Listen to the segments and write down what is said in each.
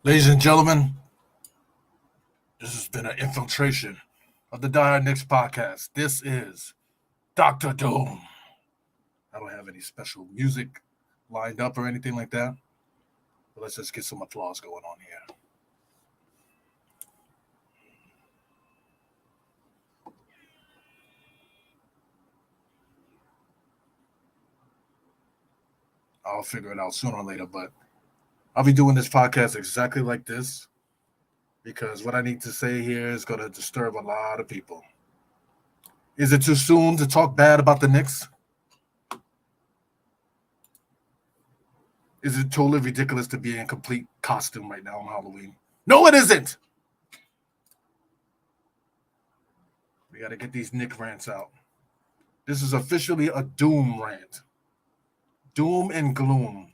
Ladies and gentlemen, this has been an infiltration of the Dire Knicks podcast. This is Dr. Doom. I don't have any special music lined up or anything like that, but let's just get some applause going on here. I'll figure it out sooner or later, but I'll be doing this podcast exactly like this because what I need to say here is going to disturb a lot of people. Is it too soon to talk bad about the Knicks? Is it totally ridiculous to be in complete costume right now on Halloween? No, it isn't. We got to get these Nick rants out. This is officially a doom rant. Doom and gloom.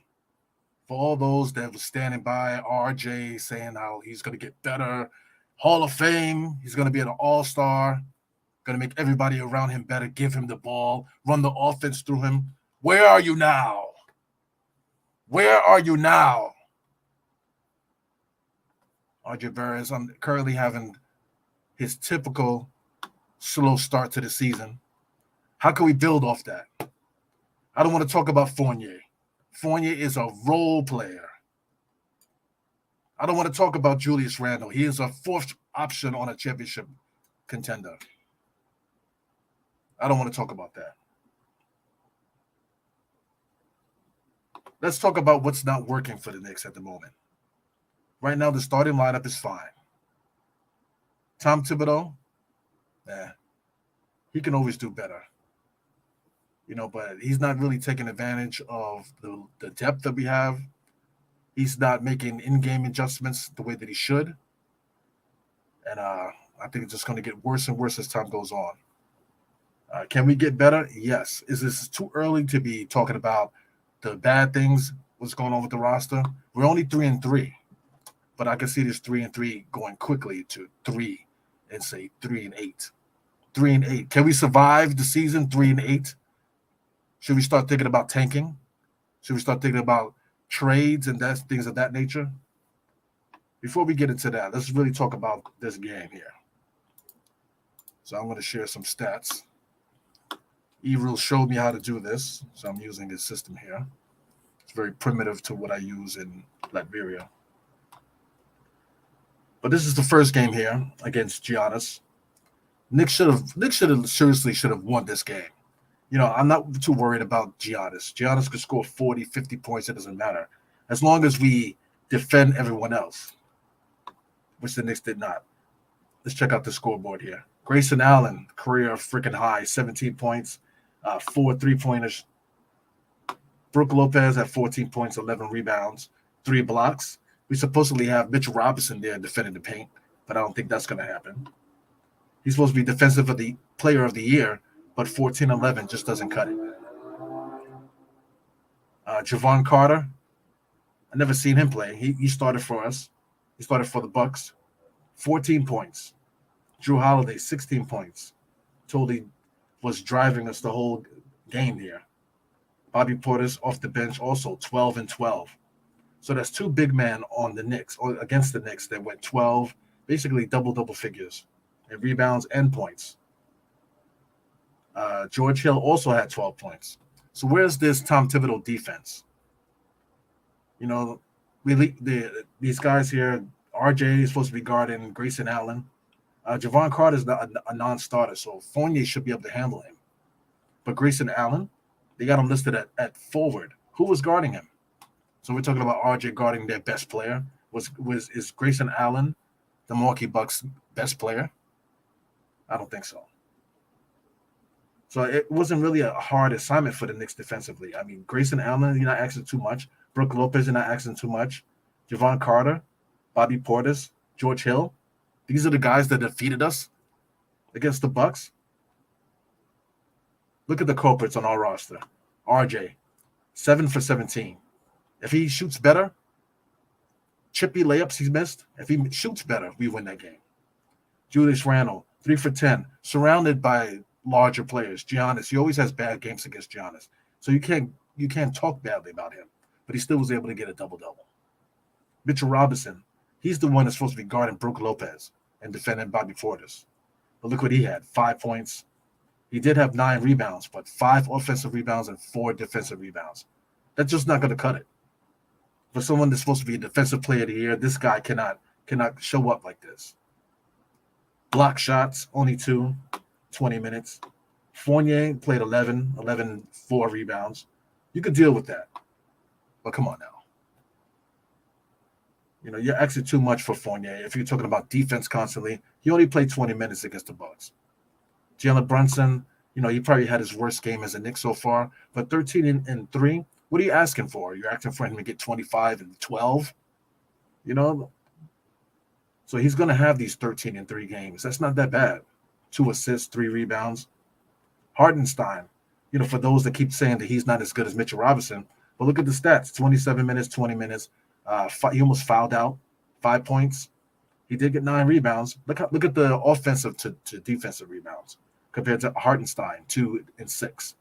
For all those that were standing by RJ saying how he's going to get better, Hall of Fame, he's going to be an all star, going to make everybody around him better, give him the ball, run the offense through him. Where are you now? Where are you now? RJ Barris, I'm currently having his typical slow start to the season. How can we build off that? I don't want to talk about Fournier. Fournier is a role player. I don't want to talk about Julius Randle. He is a fourth option on a championship contender. I don't want to talk about that. Let's talk about what's not working for the Knicks at the moment. Right now, the starting lineup is fine. Tom Thibodeau, he can always do better. But he's not really taking advantage of the depth that we have. He's not making in-game adjustments the way that he should. And I think it's just going to get worse and worse as time goes on. Can we get better? Yes. Is this too early to be talking about the bad things, what's going on with the roster? We're only 3-3, but I can see this 3-3 going quickly to 3 and say 3-8. 3-8. Can we survive the season 3-8? Should we start thinking about tanking? Should we start thinking about trades and things of that nature? Before we get into that, let's really talk about this game here. So I'm going to share some stats. Evril showed me how to do this, so I'm using his system here. It's very primitive to what I use in Latveria. But this is the first game here against Giannis. Knicks should have won this game. I'm not too worried about Giannis. Giannis could score 40, 50 points. It doesn't matter. As long as we defend everyone else, which the Knicks did not. Let's check out the scoreboard here. Grayson Allen, career freaking high, 17 points, 4 3-pointers. Brook Lopez had 14 points, 11 rebounds, 3 blocks. We supposedly have Mitchell Robinson there defending the paint, but I don't think that's going to happen. He's supposed to be defensive of the player of the year, but 14-11 just doesn't cut it. Javon Carter, I never seen him play. He started for us. He started for the Bucks. 14 points. Drew Holiday, 16 points. Totally was driving us the whole game here. Bobby Portis off the bench also 12 and 12. So that's 2 big men on the Knicks or against the Knicks that went 12, basically double figures in rebounds and points. George Hill also had 12 points. So where's this Tom Thibodeau defense? These guys here, RJ is supposed to be guarding Grayson Allen. Javon Carter is not a non-starter, so Fournier should be able to handle him. But Grayson Allen, they got him listed at forward. Who was guarding him? So we're talking about RJ guarding their best player. Is Grayson Allen the Milwaukee Bucks' best player? I don't think so. So it wasn't really a hard assignment for the Knicks defensively. I mean, Grayson Allen, you're not asking too much. Brook Lopez, you're not asking too much. Javon Carter, Bobby Portis, George Hill. These are the guys that defeated us against the Bucks. Look at the culprits on our roster. RJ, 7 for 17. If he shoots better, chippy layups he's missed, if he shoots better, we win that game. Julius Randle, 3 for 10, surrounded by larger players. Giannis, he always has bad games against Giannis. So you can't talk badly about him, but he still was able to get a double-double. Mitchell Robinson, He's the one that's supposed to be guarding Brook Lopez and defending Bobby Portis. But look what he had: 5 points. He did have 9 rebounds, but 5 offensive rebounds and 4 defensive rebounds. That's just not going to cut it. For someone that's supposed to be a defensive player of the year, this guy cannot show up like this. Block shots, only 2, 20 minutes. Fournier played 11, 4 rebounds. You could deal with that. But come on now. You're actually too much for Fournier. If you're talking about defense constantly, he only played 20 minutes against the Bucks. Jalen Brunson, he probably had his worst game as a Knick so far. But 13 and 3, what are you asking for? You're asking for him to get 25 and 12? So he's going to have these 13 and 3 games. That's not that bad. 2 assists, 3 rebounds. Hartenstein, for those that keep saying that he's not as good as Mitchell Robinson, but look at the stats: 27 minutes, 20 minutes. He almost fouled out, 5 points. He did get 9 rebounds. Look at the offensive to defensive rebounds compared to Hartenstein, 2 and 6.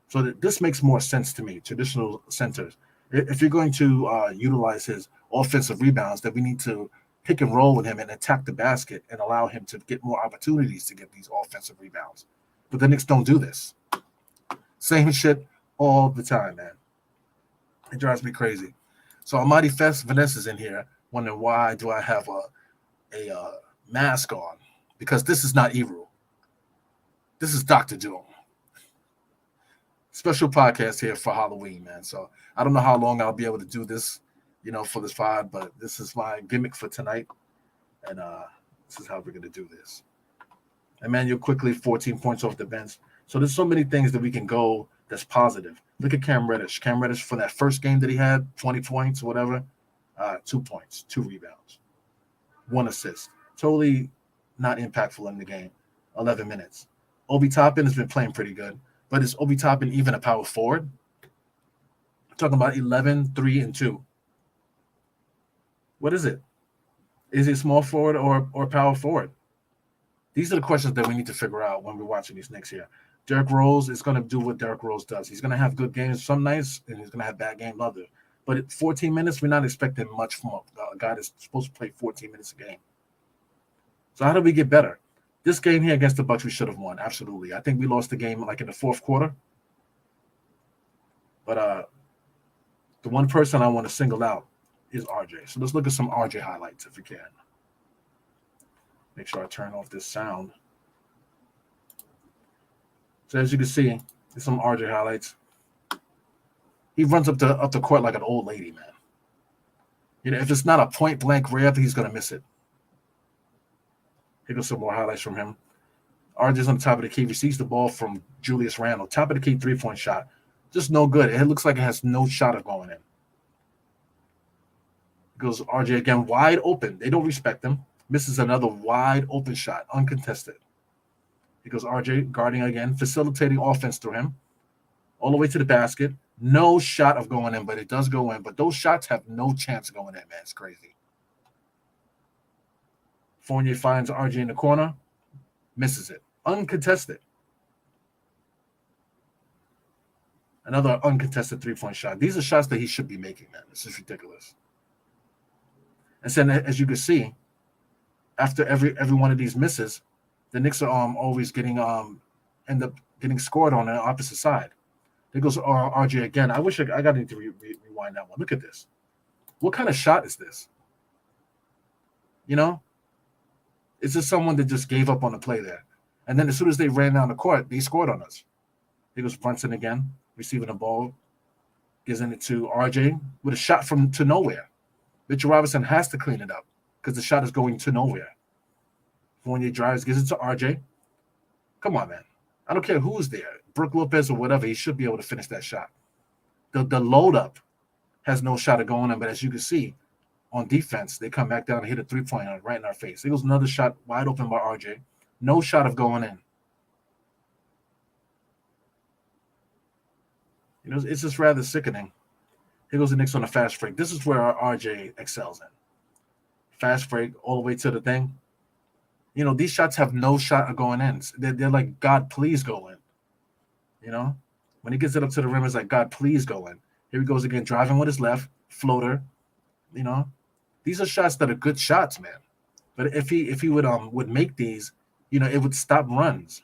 So this makes more sense to me. Traditional centers, if you're going to utilize his offensive rebounds, then we need to pick and roll with him and attack the basket and allow him to get more opportunities to get these offensive rebounds. But the Knicks don't do this. Same shit all the time, man. It drives me crazy. So Almighty Vanessa is in here wondering why do I have a mask on? Because this is not Eru. This is Dr. Doom. Special podcast here for Halloween, man. So I don't know how long I'll be able to do this, for this pod, but this is my gimmick for tonight. And this is how we're going to do this. Emmanuel quickly, 14 points off the bench. So there's so many things that we can go that's positive. Look at Cam Reddish. Cam Reddish, for that first game that he had, 20 points, whatever, 2 points, 2 rebounds, 1 assist. Totally not impactful in the game. 11 minutes. Obi Toppin has been playing pretty good. But is Obi Toppin even a power forward? I'm talking about 11, 3, and 2. What is it? Is he small forward or power forward? These are the questions that we need to figure out when we're watching these Knicks here. Derrick Rose is going to do what Derrick Rose does. He's going to have good games some nights, and he's going to have bad games others. But at 14 minutes, we're not expecting much from a guy that's supposed to play 14 minutes a game. So how do we get better? This game here against the Bucks, we should have won. Absolutely. I think we lost the game like in the fourth quarter. But the one person I want to single out is RJ. So let's look at some RJ highlights if we can. Make sure I turn off this sound. So as you can see, there's some RJ highlights. He runs up the court like an old lady, man. If it's not a point blank layup, he's gonna miss it. Here goes some more highlights from him. RJ's on the top of the key, receives the ball from Julius Randle. Top of the key 3-point shot. Just no good. It looks like it has no shot of going in. Goes RJ again, wide open. They don't respect him. Misses another wide open shot, uncontested. He goes RJ, guarding again, facilitating offense through him. All the way to the basket. No shot of going in, but it does go in. But those shots have no chance of going in, man. It's crazy. Fournier finds RJ in the corner. Misses it. Uncontested. Another uncontested 3-point shot. These are shots that he should be making, man. This is ridiculous. And then, as you can see, after every one of these misses, the Knicks are always getting end up getting scored on the opposite side. There goes RJ again. I wish I got to rewind that one. Look at this. What kind of shot is this? It's just someone that just gave up on the play there. And then as soon as they ran down the court, they scored on us. Here goes Brunson again, receiving the ball, gives it to RJ with a shot from to nowhere. Mitchell Robinson has to clean it up because the shot is going to nowhere. Fournier drives, gives it to RJ. Come on, man. I don't care who's there, Brook Lopez or whatever. He should be able to finish that shot. The load up has no shot of going in, but as you can see, on defense, they come back down and hit a 3-pointer right in our face. There goes another shot wide open by RJ. No shot of going in. It's just rather sickening. Here goes the Knicks on a fast break. This is where our RJ excels in. Fast break all the way to the thing. These shots have no shot of going in. They're like, God, please go in. When he gets it up to the rim, it's like, God, please go in. Here he goes again, driving with his left, floater. These These are shots that are good shots, man. But if he would make these, it would stop runs.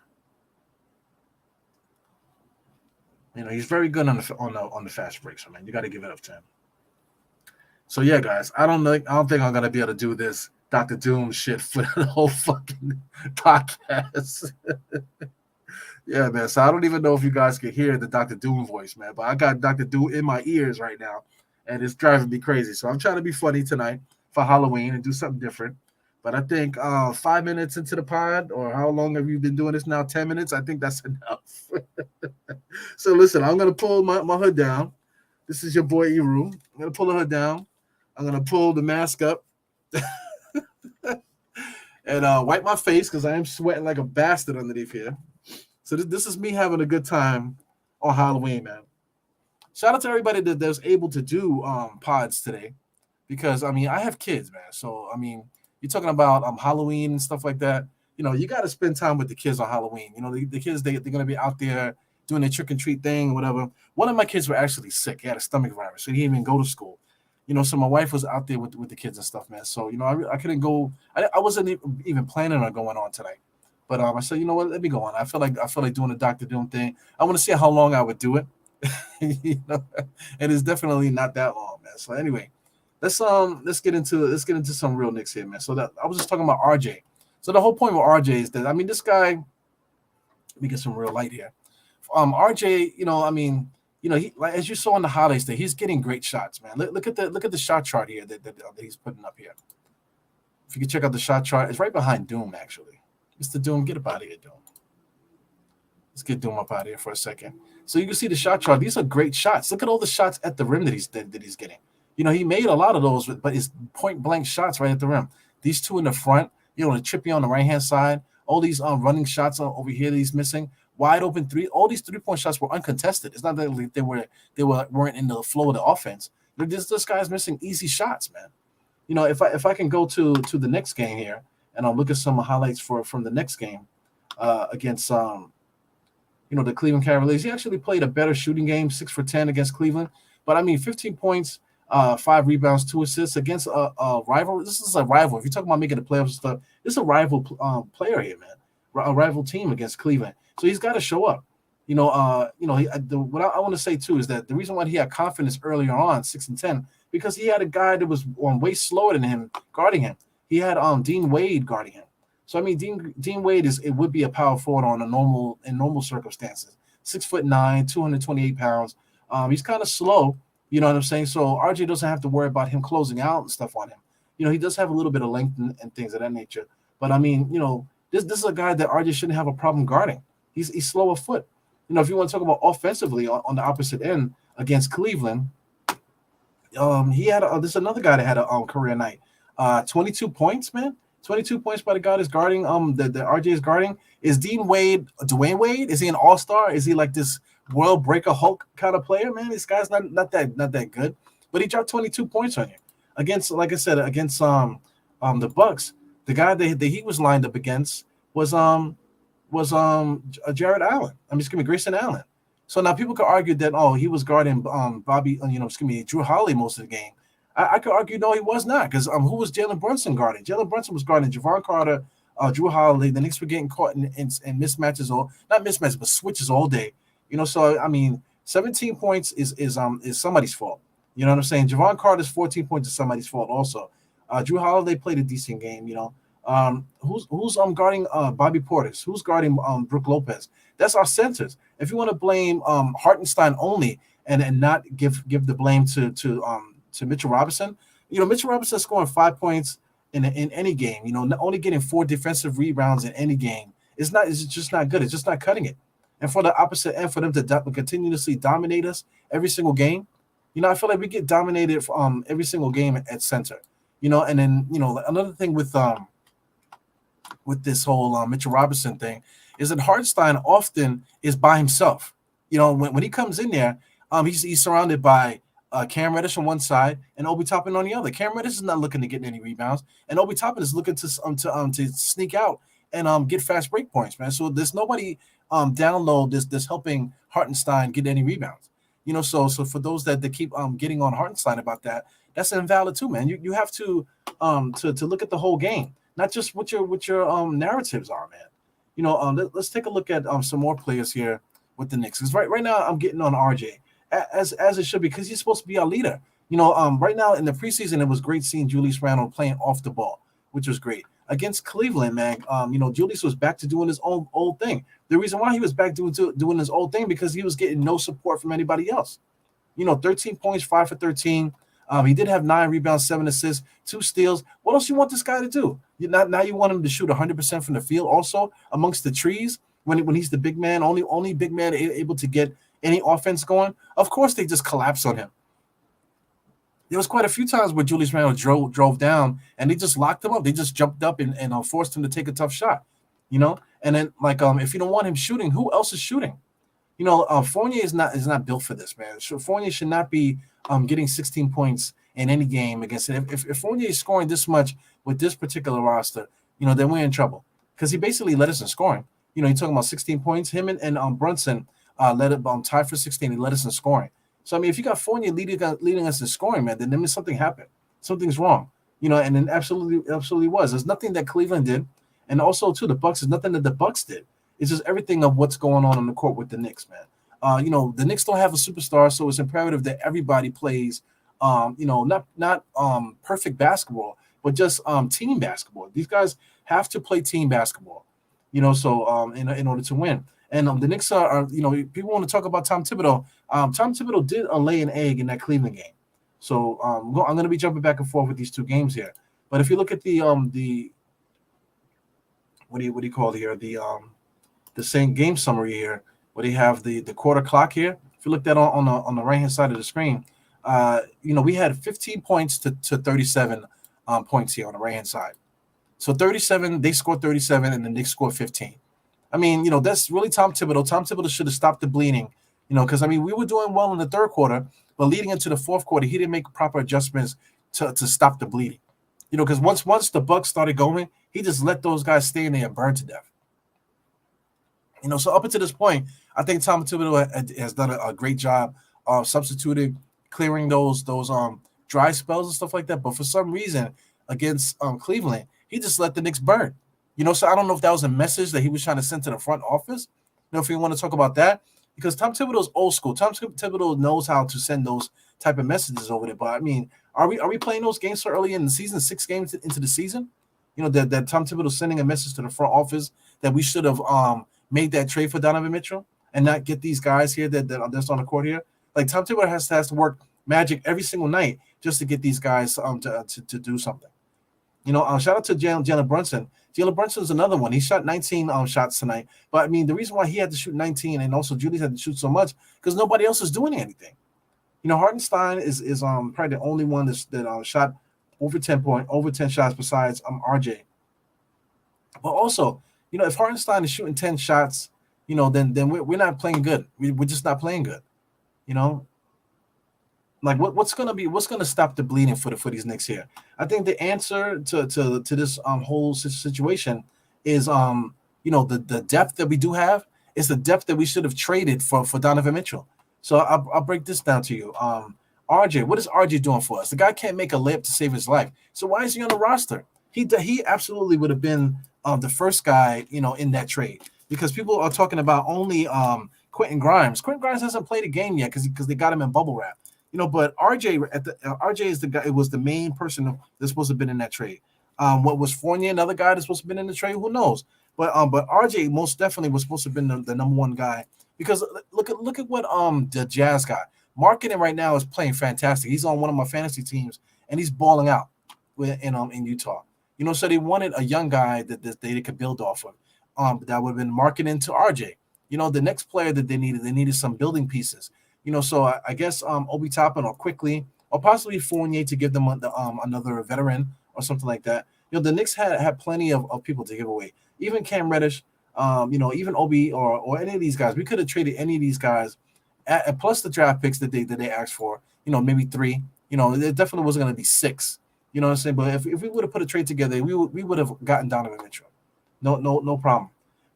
He's very good on the fast breaks. Man, you got to give it up to him. So yeah, guys, I don't think I'm gonna be able to do this Doctor Doom shit for the whole fucking podcast. Yeah, man. So I don't even know if you guys can hear the Doctor Doom voice, man. But I got Doctor Doom in my ears right now, and it's driving me crazy. So I'm trying to be funny tonight for Halloween and do something different. But I think 5 minutes into the pod, or how long have you been doing this now? 10 minutes. I think that's enough. So listen, I'm gonna pull my hood down. This is your boy Eru. I'm gonna pull the hood down. I'm gonna pull the mask up and wipe my face because I am sweating like a bastard underneath here. So this is me having a good time on Halloween, man. Shout out to everybody that was able to do pods today, because I mean I have kids, man. So I mean you're talking about Halloween and stuff like that. You got to spend time with the kids on Halloween. The kids they're gonna be out there doing their trick and treat thing, whatever. One of my kids were actually sick. He had a stomach virus, so he didn't even go to school. So my wife was out there with the kids and stuff, man. So I couldn't go. I wasn't even planning on going on tonight. But I said, you know what, let me go on. I feel like doing the Dr. Doom thing. I want to see how long I would do it. And it's definitely not that long, man. So anyway, let's get into some real Knicks here, man. So that I was just talking about RJ. So the whole point with RJ is that this guy. Let me get some real light here. RJ, he, like, as you saw in the highlights, that he's getting great shots, man. Look at the shot chart here that he's putting up here. If you can check out the shot chart, it's right behind Doom, actually. Mr. Doom, get up out of here, Doom. Let's get Doom up out of here for a second. So you can see the shot chart. These are great shots. Look at all the shots at the rim that he's getting. He made a lot of those, but it's point blank shots right at the rim. These two in the front, the chippy on the right hand side. All these running shots over here that he's missing. Wide open three. All these 3-point shots were uncontested. It's not that they weren't in the flow of the offense. This guy's missing easy shots, man. If I can go to the next game here, and I'll look at some highlights from the next game against the Cleveland Cavaliers. He actually played a better shooting game, 6 for 10 against Cleveland. But I mean, 15 points, 5 rebounds, 2 assists against a rival. This is a rival. If you're talking about making the playoffs and stuff, this is a rival player here, man. A rival team against Cleveland. So he's got to show up. What I want to say too is that the reason why he had confidence earlier on, 6 and 10, because he had a guy that was way slower than him guarding him. He had Dean Wade guarding him. So I mean, Dean Wade would be a power forward in normal circumstances. 6'9", 228 pounds. He's kind of slow. You know what I'm saying? So RJ doesn't have to worry about him closing out and stuff on him. He does have a little bit of length and things of that nature. But I mean, this is a guy that RJ shouldn't have a problem guarding. He's slow of foot. If you want to talk about offensively on the opposite end against Cleveland, he had this is another guy that had a career night. 22 points, man. 22 points by the guy that's guarding the RJ is guarding. Is Dwayne Wade? Is he an all-star? Is he like this world breaker Hulk kind of player, man? This guy's not that good. But he dropped 22 points on you. Against, like I said, against the Bucks, the guy that he was lined up against was Jared Allen. Grayson Allen. So now people could argue that he was guarding Drew Holiday most of the game. I could argue no, he was not, because who was Jalen Brunson guarding? Jalen Brunson was guarding Javon Carter, Drew Holiday. The Knicks were getting caught in mismatches, or not mismatches, but switches all day. So I mean, 17 points is somebody's fault. You know what I'm saying? Javon Carter's 14 points is somebody's fault also. Drew Holiday played a decent game. Who's guarding Bobby Portis? Who's guarding Brook Lopez? That's our centers. If you want to blame Hartenstein only and not give the blame to Mitchell Robinson, Mitchell Robinson scoring 5 points in any game. Only getting 4 defensive rebounds in any game. It's just not good. It's just not cutting it. And for the opposite end, for them to continuously dominate us every single game, I feel like we get dominated every single game at center. And then another thing with this whole Mitchell Robinson thing is that Hartenstein often is by himself. When he comes in there, he's surrounded by Cam Reddish on one side and Obi Toppin on the other. Cam Reddish is not looking to get any rebounds, and Obi Toppin is looking to sneak out and get fast break points, man. So there's nobody down low that's helping Hartenstein get any rebounds. So for those that keep getting on Hartenstein about that, that's invalid too, man. You have to look at the whole game, not just what your narratives are, man. Let's take a look at some more players here with the Knicks. Because right now I'm getting on RJ as it should be, because he's supposed to be our leader. Right now in the preseason it was great seeing Julius Randle playing off the ball, which was great against Cleveland, man. Julius was back to doing his own old thing. The reason why he was back doing his old thing because he was getting no support from anybody else. 13 points, 5 for 13. He did have 9 rebounds, 7 assists, 2 steals. What else you want this guy to do? Now you want him to shoot 100% from the field also amongst the trees when he's the big man, only big man able to get any offense going. Of course, they just collapse on him. There was quite a few times where Julius Randle drove down and they just locked him up. They just jumped up and forced him to take a tough shot, And then if you don't want him shooting, who else is shooting? Fournier is not built for this, man. So Fournier should not be getting 16 points in any game against it. If Fournier is scoring this much with this particular roster, then we're in trouble because he basically led us in scoring. You're talking about 16 points. Him and Brunson led it tied for 16. He led us in scoring. So if you got Fournier leading us in scoring, man, then something happened. Something's wrong. And it absolutely was. There's nothing that Cleveland did, and also too the Bucks. There's nothing that the Bucks did. It's just everything of what's going on the court with the Knicks, man. The Knicks don't have a superstar, so it's imperative that everybody plays, not perfect basketball, but just team basketball. These guys have to play team basketball, so in order to win. And the Knicks are people want to talk about Tom Thibodeau. Tom Thibodeau did lay an egg in that Cleveland game. So I'm going to be jumping back and forth with these two games here. But if you look at the what do you call it here, the same game summary here, where they have the quarter clock here. If you look at on the right hand side of the screen, we had 15 points to 37 points here on the right hand side. So 37, they scored 37, and the Knicks scored 15. That's really Tom Thibodeau. Tom Thibodeau should have stopped the bleeding, because we were doing well in the third quarter, but leading into the fourth quarter, he didn't make proper adjustments to stop the bleeding. Because once the Bucks started going, he just let those guys stay in there and burn to death. So up until this point, I think Tom Thibodeau has done a great job of substituting, clearing those dry spells and stuff like that. But for some reason, against Cleveland, he just let the Knicks burn. So I don't know if that was a message that he was trying to send to the front office. If you want to talk about that, because Tom Thibodeau's old school. Tom Thibodeau knows how to send those type of messages over there. But are we playing those games so early in the season, 6 games into the season? That Tom Thibodeau sending a message to the front office that we should have made that trade for Donovan Mitchell and not get these guys here that's on the court here. Like Tom Thibodeau has to work magic every single night just to get these guys to do something. Shout out to Jalen Brunson. Jalen Brunson's another one. He shot 19 shots tonight. But the reason why he had to shoot 19 and also Julius had to shoot so much because nobody else is doing anything. Hartenstein is probably the only one that shot over 10 shots besides RJ. But also, if Hartenstein is shooting 10 shots, then we're not playing good. We're just not playing good. Like what's gonna stop the bleeding for these Knicks here? I think the answer to this whole situation is the depth that we do have is the depth that we should have traded for Donovan Mitchell. So I'll break this down to you. RJ, what is RJ doing for us? The guy can't make a layup to save his life. So why is he on the roster? He absolutely would have been the first guy in that trade because people are talking about only Quentin Grimes. Quentin Grimes hasn't played a game yet because they got him in bubble wrap. But RJ is the guy. It was the main person that's supposed to have been in that trade. What was Fournier, another guy that's supposed to have been in the trade? Who knows? But RJ most definitely was supposed to have been the number one guy because look at what the Jazz got. Marketing right now is playing fantastic. He's on one of my fantasy teams and he's balling out in Utah. So they wanted a young guy that they could build off of. That would have been marketing to RJ. The next player that they needed some building pieces. So I guess Obi Toppin or Quickly or possibly Fournier to give them another veteran or something like that. The Knicks had plenty of people to give away. Even Cam Reddish, even Obi or any of these guys. We could have traded any of these guys, plus the draft picks that they asked for. Maybe 3. It definitely wasn't going to be 6. You know what I'm saying? But if we would have put a trade together, we would have gotten Donovan Mitchell. No problem.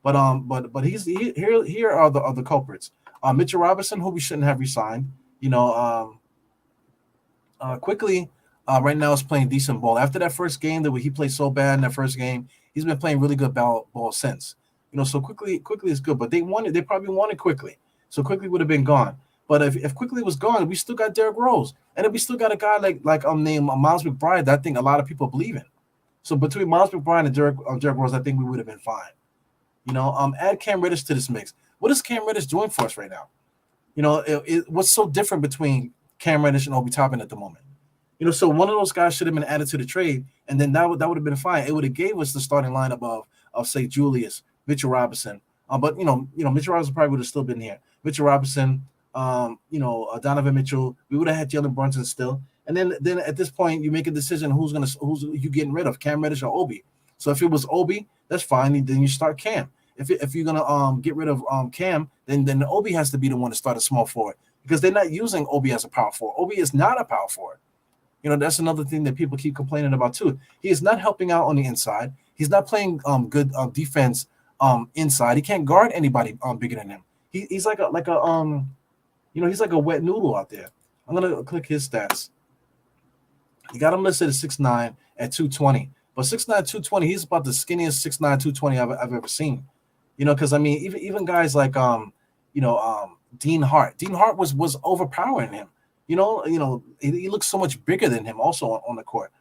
But here are the culprits. Mitchell Robinson, who we shouldn't have re-signed. You know, quickly right now is playing decent ball. After that first game that he played so bad in that first game, he's been playing really good ball since. So quickly is good, but they probably wanted quickly, so quickly would have been gone. But if quickly was gone, we still got Derrick Rose, and then we still got a guy like named Miles McBride that I think a lot of people believe in. So between Miles McBride and Derrick Rose, I think we would have been fine. Add Cam Reddish to this mix. What is Cam Reddish doing for us right now? What's so different between Cam Reddish and Obi Toppin at the moment? So one of those guys should have been added to the trade, and then that would have been fine. It would have gave us the starting lineup of say Julius, Mitchell Robinson. But Mitchell Robinson probably would have still been here. Mitchell Robinson, Donovan Mitchell. We would have had Jalen Brunson still, and then at this point you make a decision who's you getting rid of, Cam Reddish or Obi. So if it was Obi, that's fine. Then you start Cam. If you're gonna get rid of Cam, then Obi has to be the one to start a small forward because they're not using Obi as a power forward. Obi is not a power forward. That's another thing that people keep complaining about too. He is not helping out on the inside. He's not playing good defense inside. He can't guard anybody bigger than him. He's he's like a wet noodle out there. I'm gonna click his stats. You got him listed at 6'9" at 220, but 6'9", 220. He's about the skinniest 6'9", 220 I've ever seen. Because I mean, even guys like Dean Hart. Dean Hart was overpowering him. He looks so much bigger than him also on the court.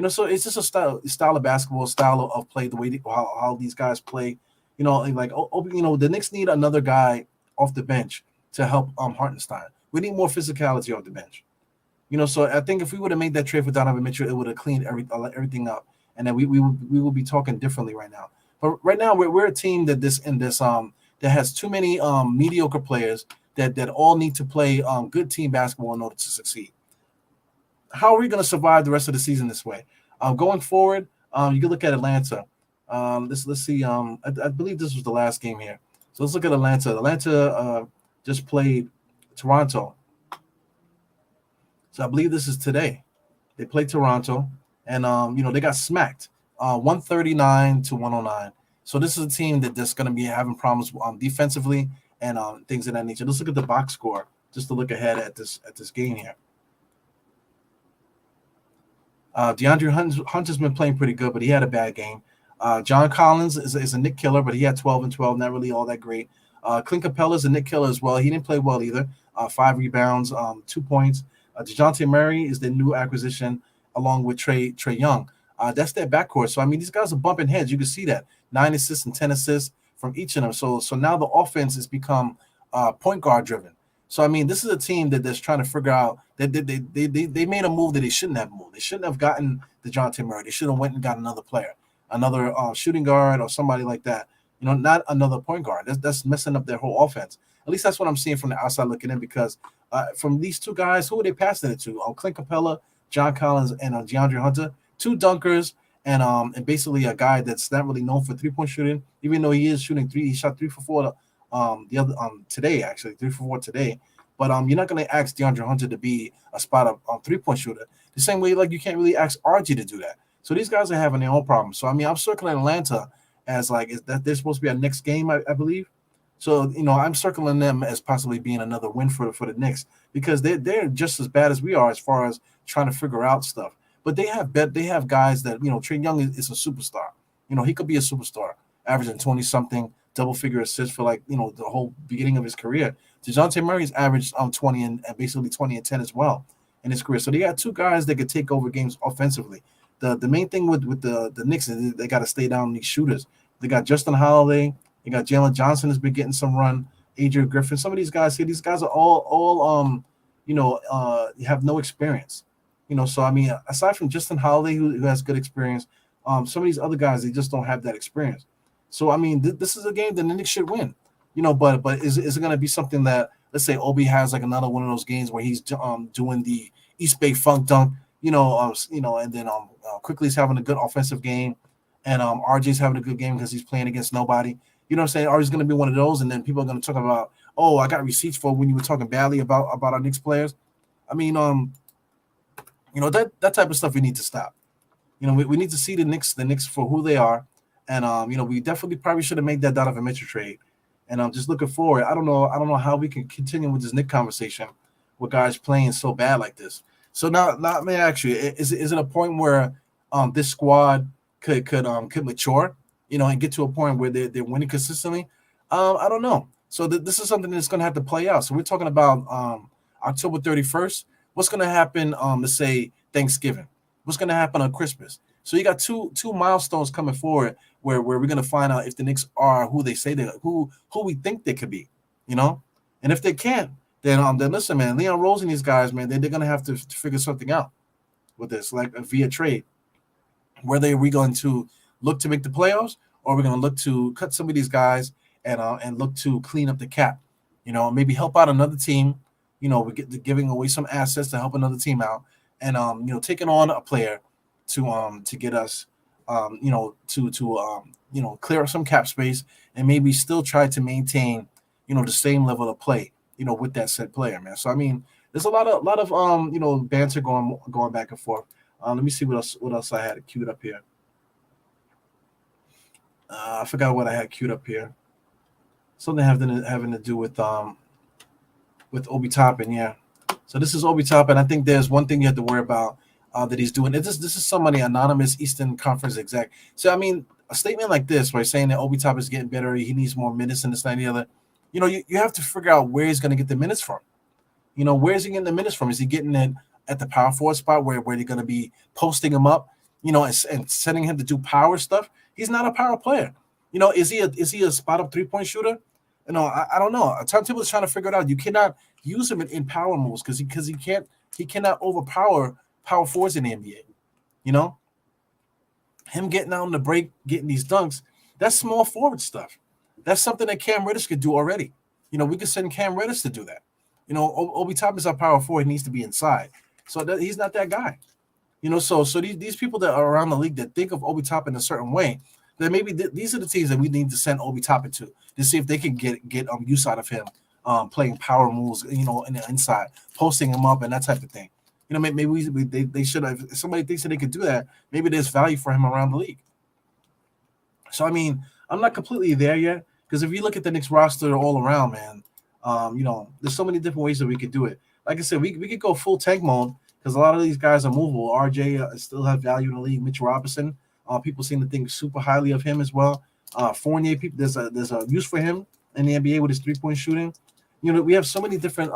So it's just a style of basketball, style of play, the way how these guys play. The Knicks need another guy off the bench to help Hartenstein. We need more physicality off the bench. So I think if we would have made that trade for Donovan Mitchell, it would have cleaned everything up, and then we will be talking differently right now. But right now we're a team that has too many mediocre players that all need to play good team basketball in order to succeed. How are we going to survive the rest of the season this way? Going forward, you can look at Atlanta. Let's see. I believe this was the last game here. So let's look at Atlanta. Atlanta just played Toronto. So I believe this is today. They played Toronto, and they got smacked, 139 to 109. So this is a team that's going to be having problems defensively and things of that nature. Let's look at the box score just to look ahead at this game here. DeAndre Hunter's been playing pretty good, but he had a bad game. John Collins is a Nick killer, but he had 12 and 12, not really all that great. Clint Capella is a Nick killer as well. He didn't play well either. 5 rebounds, 2 points. DeJounte Murray is the new acquisition along with Trey Young. That's their backcourt. So, I mean, these guys are bumping heads. You can see that. 9 assists and 10 assists from each of them. So now the offense has become point guard driven. So, I mean, this is a team that's trying to figure out that they made a move that they shouldn't have moved. They shouldn't have gotten DeJounte Murray. They should have went and got another player, another shooting guard or somebody like that. Not another point guard. That's messing up their whole offense. At least that's what I'm seeing from the outside looking in, because from these two guys, who are they passing it to? Clint Capella, John Collins, and DeAndre Hunter, 2 dunkers, and basically a guy that's not really known for 3-point shooting, even though he is shooting 3. He shot 3 for 4 the other today, actually 3 for 4 today. But you're not going to ask DeAndre Hunter to be a spot up 3-point shooter the same way like you can't really ask RG to do that. So these guys are having their own problems. So I mean, I'm circling Atlanta as is that they're supposed to be our next game, I believe. So I'm circling them as possibly being another win for the Knicks, because they're just as bad as we are as far as trying to figure out stuff. But they have guys that Trey Young is a superstar. He could be a superstar, averaging 20-something double-figure assists for the whole beginning of his career. DeJounte Murray's averaged 20 and basically 20 and 10 as well in his career. So they got 2 guys that could take over games offensively. The main thing with the Knicks is they got to stay down these shooters. They got Justin Holiday. They got Jalen Johnson has been getting some run. Adrian Griffin. Some of these guys here, these guys are all have no experience. So I mean, aside from Justin Holiday, who has good experience, some of these other guys, they just don't have that experience. So I mean, this is a game that the Knicks should win. But is it going to be something that, let's say Obi has another one of those games where he's doing the East Bay Funk dunk, and then quickly he's having a good offensive game, and RJ's having a good game because he's playing against nobody. You know what I'm saying? RJ's going to be one of those, and then people are going to talk about, oh, I got receipts for when you were talking badly about our Knicks players. I mean, that type of stuff we need to stop. We need to see the Knicks for who they are, and we definitely probably should have made that Donovan Mitchell trade. And I'm just looking forward. I don't know how we can continue with this Knicks conversation with guys playing so bad like this. So now let me ask you: is it a point where this squad could mature, and get to a point where they're winning consistently? I don't know. So this is something that's going to have to play out. So we're talking about October 31st. What's going to happen? Let's say Thanksgiving. What's going to happen on Christmas? So you got two milestones coming forward where we're going to find out if the Knicks are who they say they who we think they could be, and if they can't, then listen, man, Leon Rose and these guys, man, they're going to have to figure something out with this, like via trade. Whether we going to look to make the playoffs or we're going to look to cut some of these guys and look to clean up the cap, maybe help out another team. We get giving away some assets to help another team out, and taking on a player to get us, clear up some cap space and maybe still try to maintain, the same level of play, with that said player, man. So I mean, there's a lot of banter going back and forth. Let me see what else I had queued up here. I forgot what I had queued up here. Something having to do with Obi Toppin, yeah. So this is Obi Toppin. I think there's one thing you have to worry about that he's doing. This is somebody anonymous Eastern Conference exec. So I mean, a statement like this, where saying that Obi Toppin is getting better, he needs more minutes and this and the other. You have to figure out where he's going to get the minutes from. Where is he getting the minutes from? Is he getting it at the power forward spot where they're going to be posting him up, and sending him to do power stuff? He's not a power player. Is he a spot up 3-point shooter? I don't know. Timetable is trying to figure it out. You cannot use him in power moves because he cannot overpower power forwards in the NBA. Him getting out on the break, getting these dunks, that's small forward stuff. That's something that Cam Reddish could do already. We could send Cam Reddish to do that. Obi Toppin is our power forward. He needs to be inside. So he's not that guy. So these people that are around the league that think of Obi Toppin a certain way, then maybe these are the teams that we need to send Obi Toppin to see if they can get use out of him, playing power moves, in the inside, posting him up and that type of thing. Maybe they should have. If somebody thinks that they could do that, maybe there's value for him around the league. So I mean, I'm not completely there yet because if you look at the Knicks roster all around, man, there's so many different ways that we could do it. Like I said, we could go full tank mode because a lot of these guys are movable. RJ still have value in the league. Mitch Robinson, people seem to think super highly of him as well. Fournier, people, there's a use for him in the NBA with his 3-point shooting. We have so many different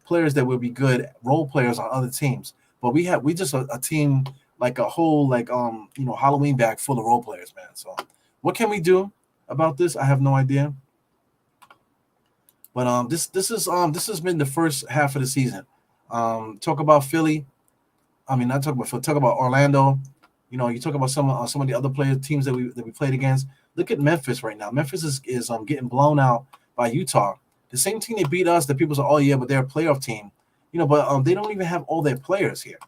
players that would be good role players on other teams, but we just a team like a whole Halloween bag full of role players, man. So what can we do about this? I have no idea. But this has been the first half of the season. Talk about Philly. I mean, not talk about Philly. Talk about Orlando. You talk about some of the other teams that we played against. Look at Memphis right now. Memphis is getting blown out by Utah. The same team that beat us. That people say, oh yeah, but they're a playoff team. But they don't even have all their players here.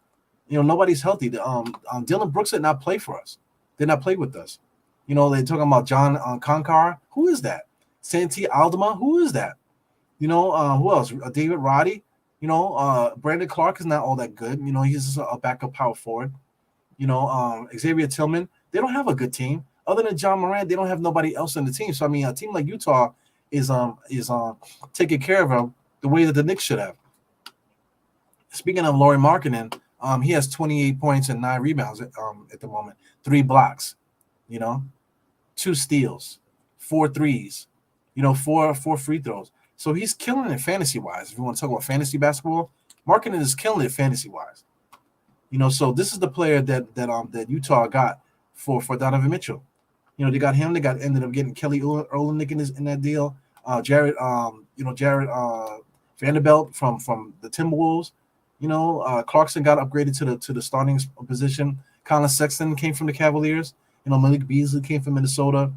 Nobody's healthy. Dylan Brooks did not play for us. Did not play with us. They're talking about John Konkar. Who is that? Santi Aldama. Who is that? Who else? David Roddy. Brandon Clark is not all that good. He's just a backup power forward. Xavier Tillman. They don't have a good team. Other than John Moran, they don't have nobody else in the team. So I mean, a team like Utah is taking care of them the way that the Knicks should have. Speaking of Lauri Markkanen, he has 28 points and 9 rebounds at the moment, 3 blocks, 2 steals, 4 threes, 4 free throws. So he's killing it fantasy-wise. If you want to talk about fantasy basketball, Markkanen is killing it fantasy-wise. So this is the player that Utah got for Donovan Mitchell. They got him. They ended up getting Kelly Olynyk in that deal. Jared Vanderbilt from the Timberwolves. Clarkson got upgraded to the starting position. Colin Sexton came from the Cavaliers. Malik Beasley came from Minnesota.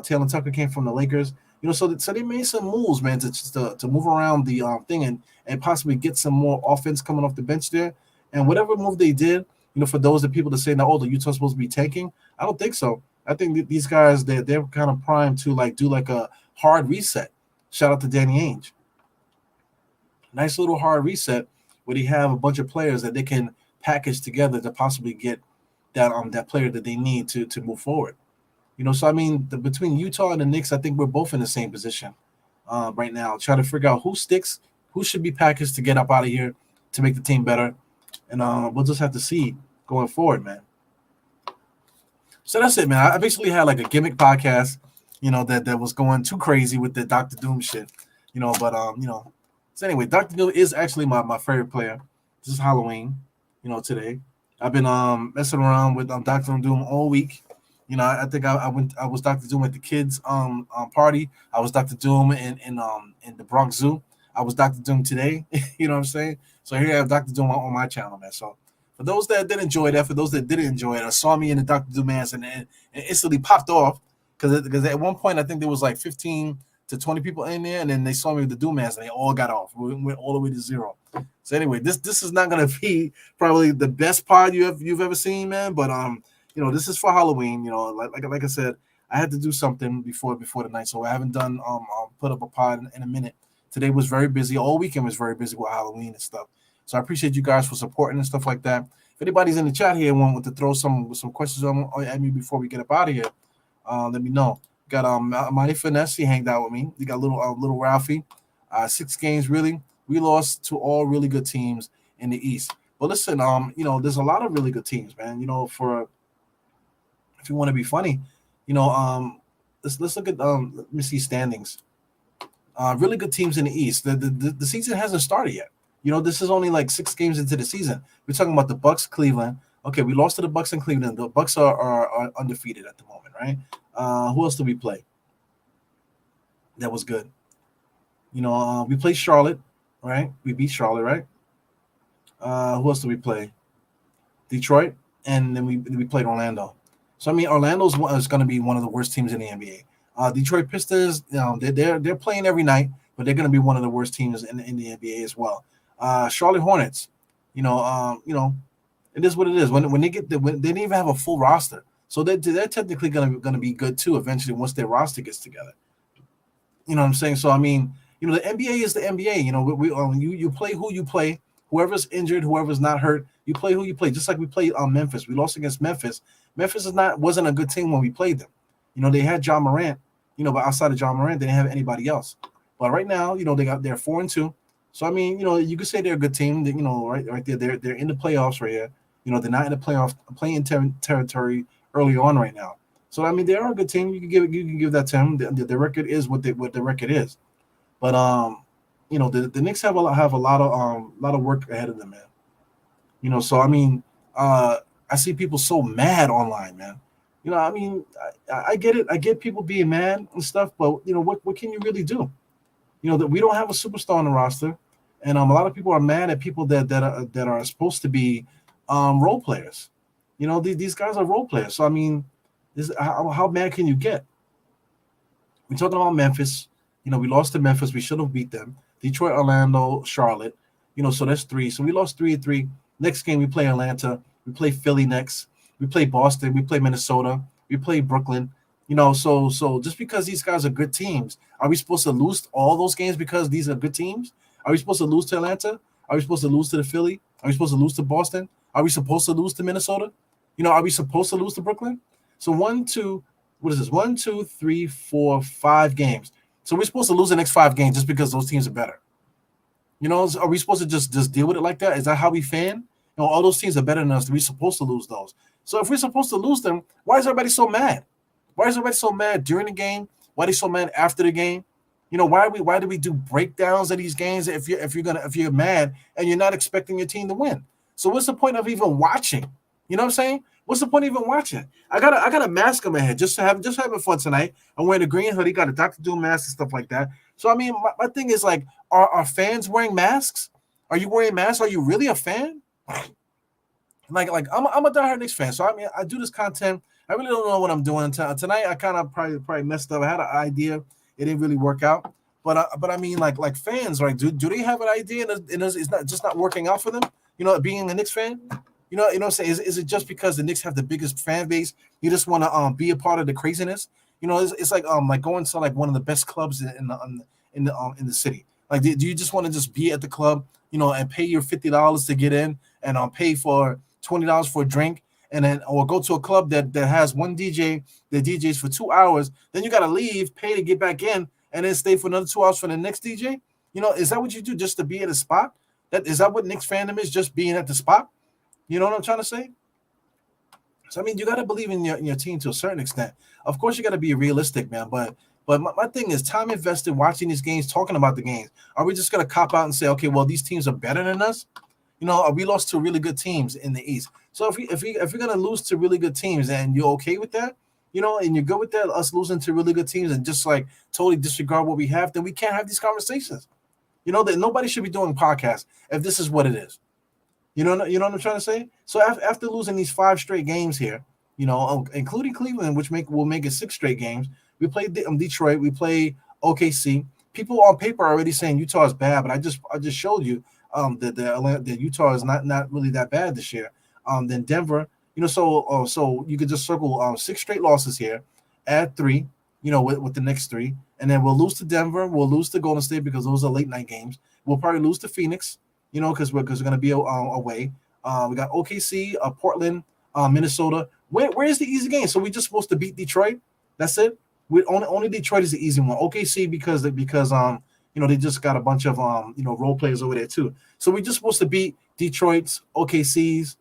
Taylor Tucker came from the Lakers. So they made some moves, man, to move around the thing and possibly get some more offense coming off the bench there. And whatever move they did, for those that people that say, "Oh, the Utah's supposed to be tanking," I don't think so. I think these guys they're kind of primed to do a hard reset. Shout out to Danny Ainge. Nice little hard reset where they have a bunch of players that they can package together to possibly get that player that they need to move forward. So I mean, between Utah and the Knicks, I think we're both in the same position right now, trying to figure out who sticks who should be packaged to get up out of here to make the team better, and we'll just have to see going forward, man. So that's it, man. I basically had like a gimmick podcast, that was going too crazy with the Doctor Doom shit, But so anyway, Doctor Doom is actually my favorite player. This is Halloween, today. I've been messing around with Doctor Doom all week. I think I was Doctor Doom at the kids party. I was Doctor Doom in the Bronx Zoo. I was Doctor Doom today. You know what I'm saying? So here I have Doctor Doom on my channel, man. So for those that did enjoy that, for those that didn't enjoy it, I saw me in the Doctor Doom mask and instantly popped off because at one point I think there was like 15 to 20 people in there, and then they saw me with the Doom mask and they all got off. We went all the way to zero. So anyway, this is not gonna be probably the best pod you've ever seen, man. But this is for Halloween. Like I said, I had to do something before the night, so I haven't done put up a pod in a minute. Today was very busy. All weekend was very busy with Halloween and stuff. So I appreciate you guys for supporting and stuff like that. If anybody's in the chat here and want to throw some questions at me before we get up out of here, let me know. Got Mighty Finesse, he hanged out with me. We got little Ralphie. 6 games really. We lost to all really good teams in the East. But listen, there's a lot of really good teams, man. For if you want to be funny, let's look at let me see standings. Really good teams in the East. The season hasn't started yet. This is only like 6 games into the season. We're talking about the Bucks, Cleveland. Okay, we lost to the Bucks in Cleveland. The Bucks are undefeated at the moment, right? Who else did we play? That was good. We played Charlotte, right? We beat Charlotte, right? Who else did we play? Detroit, and then we played Orlando. So I mean, Orlando's is going to be one of the worst teams in the NBA. Detroit Pistons, they're playing every night, but they're going to be one of the worst teams in the NBA as well. Charlotte Hornets, it is what it is. When they they didn't even have a full roster, so they're technically going to be good too eventually once their roster gets together. You know what I'm saying? So I mean, the NBA is the NBA. You play who you play. Whoever's injured, whoever's not hurt, you play who you play. Just like we played Memphis. We lost against Memphis. Memphis wasn't a good team when we played them. They had John Morant, but outside of John Morant, they didn't have anybody else. But right now, they're 4-2. So I mean, you could say they're a good team. Right there, they're in the playoffs right here. They're not in the playing territory early on right now. So I mean, they are a good team. You can give that to them. The record is what the record is. But the Knicks have a lot of work ahead of them, man. So I mean, I see people so mad online, man. I mean, I get it. I get people being mad and stuff, but what can you really do? That we don't have a superstar on the roster, and a lot of people are mad at people that are supposed to be role players. These guys are role players. So I mean, how mad can you get? We're talking about Memphis. We lost to Memphis. We should have beat them. Detroit, Orlando, Charlotte. So that's 3. So we lost 3-3. Next game we play Atlanta. We play Philly next. We play Boston. We play Minnesota. We play Brooklyn. So just because these guys are good teams, are we supposed to lose all those games because these are good teams? Are we supposed to lose to Atlanta? Are we supposed to lose to the Philly? Are we supposed to lose to Boston? Are we supposed to lose to Minnesota? Are we supposed to lose to Brooklyn? So 1, 2, what is this? 1, 2, 3, 4, 5 games. So we're supposed to lose the next 5 games just because those teams are better. Are we supposed to just deal with it like that? Is that how we fan? All those teams are better than us. We're supposed to lose those. So if we're supposed to lose them, why is everybody so mad? Why is everybody so mad during the game? Why are they so mad after the game? Why do we do breakdowns of these games if you're mad and you're not expecting your team to win? So what's the point of even watching? You know what I'm saying? What's the point of even watching? I got a mask on my head just having fun tonight. I'm wearing a green hoodie, got a Dr. Doom mask and stuff like that. So I mean, my thing is like, are fans wearing masks? Are you wearing masks? Are you really a fan? Like I'm a diehard Knicks fan. So I mean, I do this content. I really don't know what I'm doing tonight. I kind of probably messed up. I had an idea. It didn't really work out. But I mean, like fans, right? Do they have an idea and it's not working out for them? Being a Knicks fan. What I'm saying? Is it just because the Knicks have the biggest fan base? You just want to be a part of the craziness? It's like going to like one of the best clubs in the city. Like, do you just want to just be at the club, and pay your $50 to get in, and pay for $20 for a drink, and then or go to a club that has one DJ that DJs for 2 hours, then you got to leave, pay to get back in, and then stay for another 2 hours for the next DJ? Is that what you do just to be at a spot? That what Knicks fandom is, just being at the spot? You know what I'm trying to say? So I mean, you got to believe in your team to a certain extent. Of course, you got to be realistic, man. But my thing is time invested watching these games, talking about the games. Are we just gonna cop out and say, okay, well, these teams are better than us? We lost to really good teams in the East. So if you're gonna lose to really good teams and you're okay with that, and you're good with that, us losing to really good teams and just like totally disregard what we have, then we can't have these conversations. That nobody should be doing podcasts if this is what it is. You know what I'm trying to say. So after losing these 5 straight games here, including Cleveland, which will make it 6 straight games. We played Detroit. We play OKC. People on paper are already saying Utah is bad, but I just showed you that Utah is not really that bad this year. Then Denver, so you could just circle 6 straight losses here, add 3, with the next 3, and then we'll lose to Denver. We'll lose to Golden State because those are late night games. We'll probably lose to Phoenix, because we're going to be away. We got OKC, Portland, Minnesota. Where's the easy game? So we just supposed to beat Detroit? That's it. We only Detroit is the easy one. OKC because they just got a bunch of role players over there too. So we just supposed to beat Detroit's, OKC's,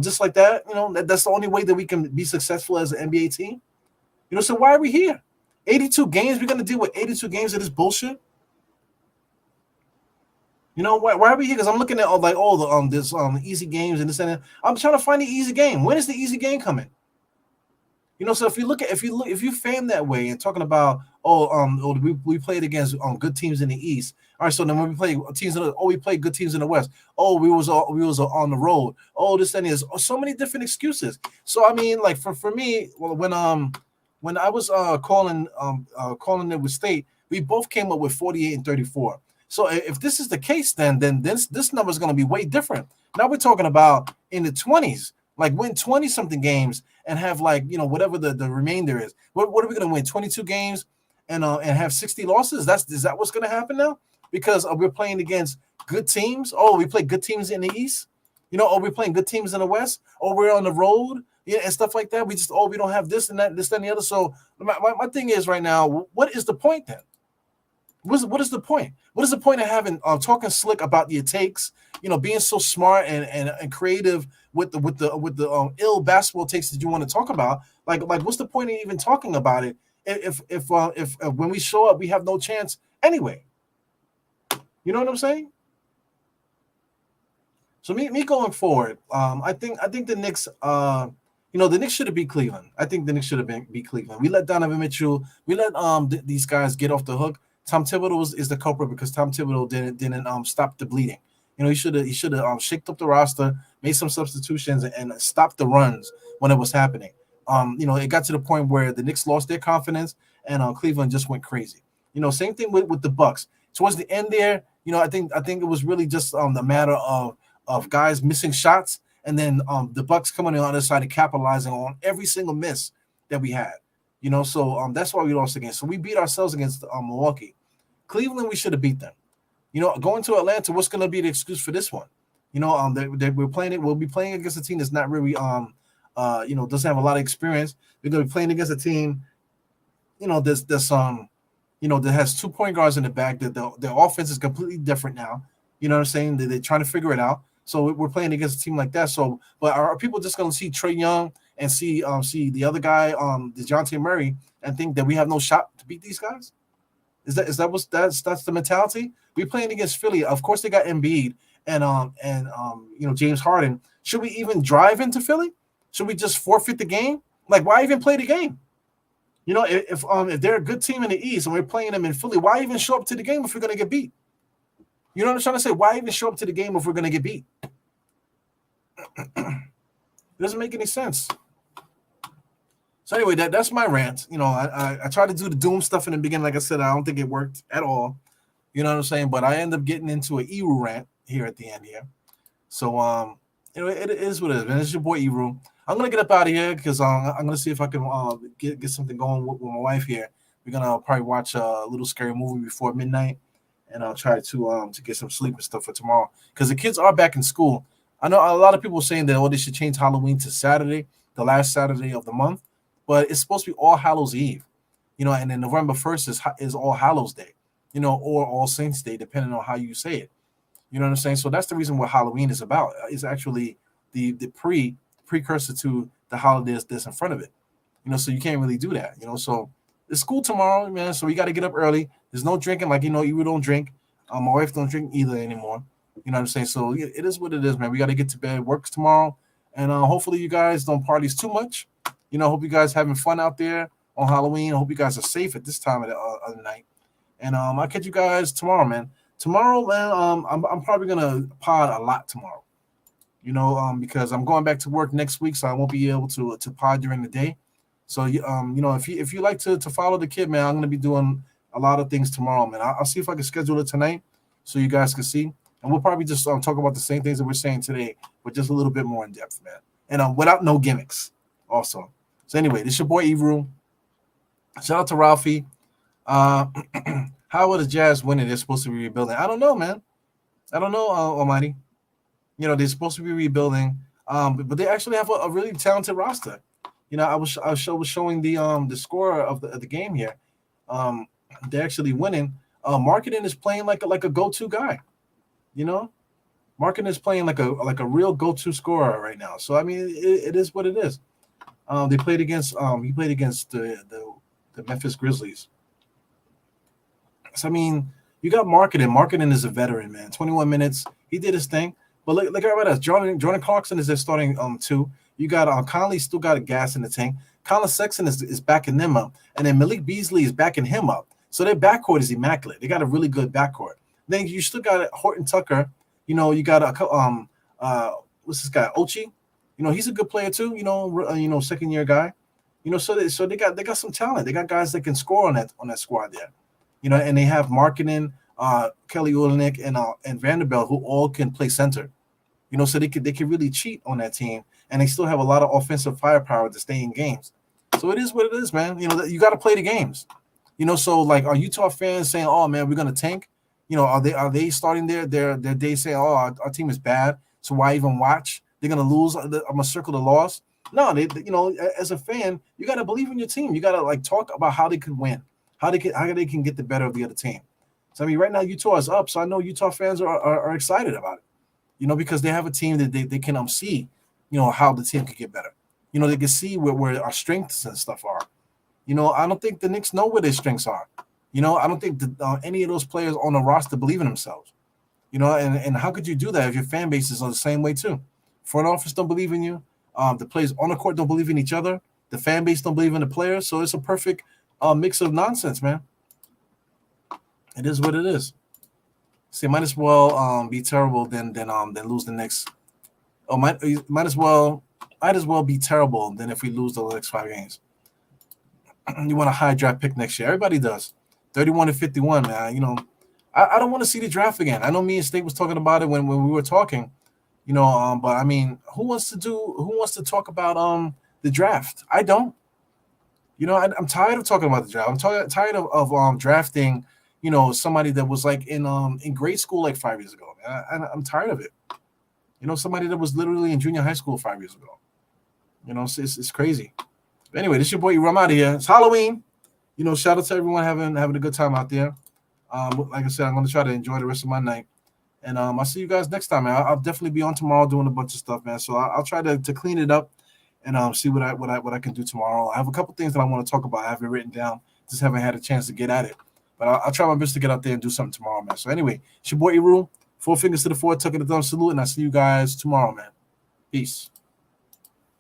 just like that. That's the only way that we can be successful as an NBA team. So why are we here? 82 games. We're gonna deal with 82 games of this bullshit. Why are we here? Because I'm looking at all the this easy games and this and that. I'm trying to find the easy game. When is the easy game coming? So if you fan that way and talking about we played against good teams in the East. All right, so then when we play teams we played good teams in the West. Oh, we was on the road. Oh, this and this. So many different excuses. So I mean, like for me, when I was calling it with State, we both came up with 48 and 34. So if this is the case, then this number is going to be way different. Now we're talking about in the 20s, like win 20 something games and have whatever the remainder is. What are we going to win? 22 games and have 60 losses? Is that what's going to happen now? Because we're playing against good teams. Oh, we play good teams in the East. Or we're playing good teams in the West. Or we're on the road, and stuff like that. We don't have this and that, this and the other. So my thing is right now, what is the point then? What is the point? What is the point of having talking slick about your takes? Being so smart and creative with the ill basketball takes that you want to talk about. Like what's the point of even talking about it if when we show up we have no chance anyway? You know what I'm saying? So me going forward, I think the Knicks, the Knicks should have beat Cleveland. I think the Knicks should have beat Cleveland. We let Donovan Mitchell, we let these guys get off the hook. Tom Thibodeau is the culprit because Tom Thibodeau didn't stop the bleeding. He should have shaked up the roster, made some substitutions, and stopped the runs when it was happening. It got to the point where the Knicks lost their confidence and Cleveland just went crazy. Same thing with the Bucks. Towards the end there, I think it was really just the matter of guys missing shots and then the Bucks coming on the other side and capitalizing on every single miss that we had. So that's why we lost again. So we beat ourselves against Milwaukee. Cleveland, we should have beat them. Going to Atlanta, what's going to be the excuse for this one? We're playing it. We'll be playing against a team that's not really, doesn't have a lot of experience. We're going to be playing against a team, that has 2 point guards in the back. That the offense is completely different now. You know what I'm saying? They're trying to figure it out. So we're playing against a team like that. So, but are people just going to see Trae Young and see the other guy, DeJounte Murray, and think that we have no shot to beat these guys? Is that's the mentality? We're playing against Philly. Of course, they got Embiid and James Harden. Should we even drive into Philly? Should we just forfeit the game? Like, why even play the game? If they're a good team in the East and we're playing them in Philly, why even show up to the game if we're going to get beat? You know what I'm trying to say? Why even show up to the game if we're going to get beat? It doesn't make any sense. So anyway, that's my rant. I tried to do the doom stuff in the beginning. Like I said, I don't think it worked at all. You know what I'm saying? But I end up getting into an Eru rant here at the end here. So it is what it is, man. It's your boy Eru. I'm gonna get up out of here because I'm gonna see if I can get something going with my wife here. We're gonna probably watch a little scary movie before midnight, and I'll try to get some sleep and stuff for tomorrow. Because the kids are back in school. I know a lot of people saying that they should change Halloween to Saturday, the last Saturday of the month, but it's supposed to be All Hallows Eve, and then November 1st is All Hallows Day. or All Saints Day, depending on how you say it. You know what I'm saying? So that's the reason what Halloween is about. It's actually the precursor to the holidays that's in front of it. So you can't really do that. So it's school tomorrow, man. So we got to get up early. There's no drinking, like you don't drink. My wife don't drink either anymore. You know what I'm saying? So it is what it is, man. We got to get to bed. Works tomorrow, and hopefully you guys don't parties too much. Hope you guys having fun out there on Halloween. I hope you guys are safe at this time of the night. And I'll catch you guys tomorrow, man. Tomorrow, man, I'm probably gonna pod a lot tomorrow. Because I'm going back to work next week, so I won't be able to pod during the day. So if you like to follow the kid, man, I'm gonna be doing a lot of things tomorrow, man. I'll see if I can schedule it tonight so you guys can see, and we'll probably just talk about the same things that we're saying today, but just a little bit more in depth, man, and without no gimmicks, also. So anyway, this is your boy Ebru. Shout out to Ralphie. How are the Jazz winning? They're supposed to be rebuilding. I don't know, man. I don't know, Almighty. They're supposed to be rebuilding, but they actually have a really talented roster. I was showing the score of the game here. They're actually winning. Marketing is playing like a go-to guy. Marketing is playing like a real go-to scorer right now. So I mean, it is what it is. They played against he played against the Memphis Grizzlies. So I mean, you got Marketing. Marketing is a veteran, man. 21 minutes. He did his thing. But look at us. Jordan Clarkson is there starting two. You got Conley still got a gas in the tank. Colin Sexton is backing them up, and then Malik Beasley is backing him up. So their backcourt is immaculate. They got a really good backcourt. Then you still got Horton Tucker. You got what's this guy Ochi? He's a good player too. Second year guy. So they got some talent. They got guys that can score on that squad there. And they have Markkanen, Kelly Olynyk, and Vanderbilt, who all can play center. So they could really cheat on that team, and they still have a lot of offensive firepower to stay in games. So it is what it is, man. You got to play the games. So like, are Utah fans saying, "Oh man, we're gonna tank"? Are they starting their day saying, "Oh, our team is bad, so why even watch? They're gonna lose. I'm gonna circle the loss." No, as a fan, you got to believe in your team. You got to like talk about how they could win, how they can get the better of the other team. So I mean, right now Utah is up, so I know Utah fans are excited about it. Because they have a team that they can see, how the team could get better. They can see where our strengths and stuff are. I don't think the Knicks know where their strengths are. I don't think any of those players on the roster believe in themselves. And how could you do that if your fan bases are the same way too? Front office don't believe in you. The players on the court don't believe in each other. The fan base don't believe in the players. So it's a perfect mix of nonsense, man. It is what it is. See, might as well be terrible than lose the next. Oh, might as well be terrible than if we lose the next 5 games. You want a high draft pick next year? Everybody does. 31-51, man. I don't want to see the draft again. I know me and State was talking about it when we were talking. But I mean, who wants to talk about the draft? I don't. I'm tired of talking about the draft. I'm tired of drafting. Somebody that was like in grade school like 5 years ago. I'm tired of it. Somebody that was literally in junior high school 5 years ago. It's crazy. But anyway, this is your boy. I'm out of here. It's Halloween. Shout out to everyone having a good time out there. Like I said, I'm going to try to enjoy the rest of my night. And I'll see you guys next time, man. I'll definitely be on tomorrow doing a bunch of stuff, man. So I'll try to clean it up and see what I can do tomorrow. I have a couple things that I want to talk about. I have it written down. Just haven't had a chance to get at it. But I'll try my best to get out there and do something tomorrow, man. So anyway, it's your boy Eru. 4 fingers to the 4, tucking the thumb salute, and I'll see you guys tomorrow, man. Peace.